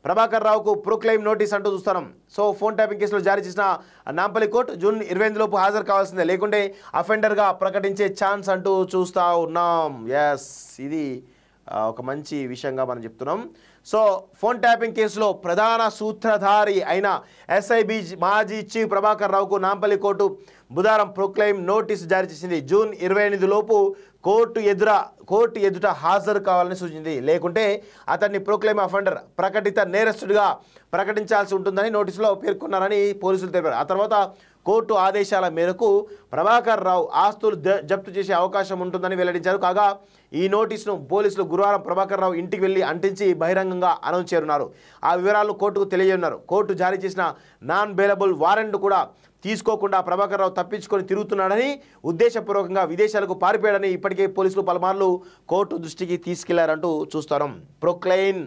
ప్రభాకర్ రావుకు proclaim notice అంటూ చూస్తున్నాం. సో ఫోన్ ట్యాపింగ్ కేసులో జారీ చేసిన నాంపల్లి కోర్టు జూన్ 28 లోపు హాజరు కావాల్సిందే, లేకుంటే అఫెండర్గా ప్రకటించే ఛాన్స్ అంటూ చూస్తూ ఉన్నాం. ఎస్, ఇది ఒక మంచి విషయంగా మనం చెప్తున్నాం. సో ఫోన్ ట్యాపింగ్ కేసులో ప్రధాన సూత్రధారి అయిన ఎస్ఐబి మాజీ చీఫ్ ప్రభాకర్ రావుకు నాంపల్లి కోర్టు బుధవారం ప్రొక్లెయిమ్ నోటీసు జారీ చేసింది. జూన్ 28 లోపు కోర్టు ఎదుట హాజరు కావాలని సూచించింది, లేకుంటే అతన్ని ప్రొక్లెయిమ్ అఫెండర్ ప్రకటిత నేరస్తుడిగా ప్రకటించాల్సి ఉంటుందని నోటీసులో పేర్కొన్నారని పోలీసులు తెలిపారు. ఆ తర్వాత కోర్టు ఆదేశాల మేరకు ప్రభాకర్ రావు ఆస్తులు జప్తు చేసే అవకాశం ఉంటుందని వెల్లడించారు. కాగా ఈ నోటీసును పోలీసులు గురువారం ప్రభాకర్ రావు ఇంటికి వెళ్లి అంటించి బహిరంగంగా అనౌన్స్ చేయనున్నారు. ఆ వివరాలు కోర్టుకు తెలియజేయనున్నారు. కోర్టు జారీ చేసిన నాన్ బెయిలబుల్ వారెంట్ కూడా తీసుకోకుండా ప్రభాకర్ రావు తప్పించుకొని తిరుగుతున్నాడని, ఉద్దేశపూర్వకంగా విదేశాలకు పారిపోయాడని ఇప్పటికే పోలీసులు పలుమార్లు కోర్టు దృష్టికి తీసుకెళ్లారంటూ చూస్తారు. ప్రొక్లెయిమ్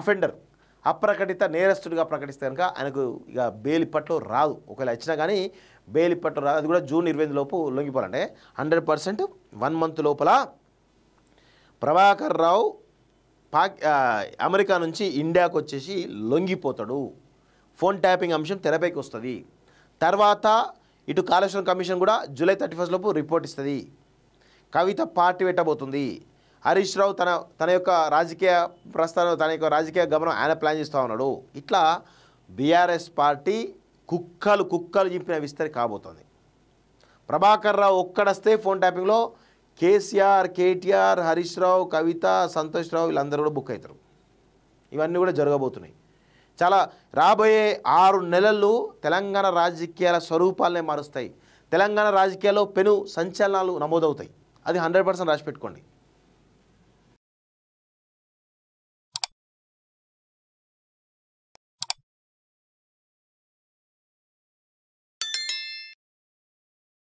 అఫెండర్ అప్రకటిత నేరస్తుడిగా ప్రకటిస్తే కనుక ఆయనకు ఇక బెయిల్ ఇప్పట్లో రాదు. ఒకవేళ ఇచ్చినా కానీ బెయిల్ ఇప్పట్లో రాదు. అది కూడా జూన్ 28 లోపు లొంగిపోవాలంటే 100% 1 మంత్ లోపల ప్రభాకర్ రావు అమెరికా నుంచి ఇండియాకు వచ్చేసి లొంగిపోతాడు. ఫోన్ ట్యాపింగ్ అంశం తెరపైకి వస్తుంది. తర్వాత ఇటు కాళేశ్వరం కమిషన్ కూడా జూలై 31 లోపు రిపోర్ట్ ఇస్తుంది. కవిత పార్టీ పెట్టబోతుంది. హరీష్ రావు తన యొక్క రాజకీయ ప్రస్థానం, తన యొక్క రాజకీయ గమనం ఆయన ప్లాన్ చేస్తూ ఉన్నాడు. ఇట్లా బీఆర్ఎస్ పార్టీ కుక్కలు చింపిన విస్తరి కాబోతుంది. ప్రభాకర్ రావు ఒక్కడస్తే ఫోన్ ట్యాపింగ్లో కేసీఆర్, కేటీఆర్, హరీష్ రావు, కవిత, సంతోష్ రావు వీళ్ళందరూ కూడా బుక్ అవుతారు. ఇవన్నీ కూడా జరగబోతున్నాయి. చాలా రాబోయే 6 నెలలు తెలంగాణ రాజకీయాల స్వరూపాలనే మారుస్తాయి. తెలంగాణ రాజకీయాల్లో పెను సంచలనాలు నమోదవుతాయి. అది 100% రాసి పెట్టుకోండి.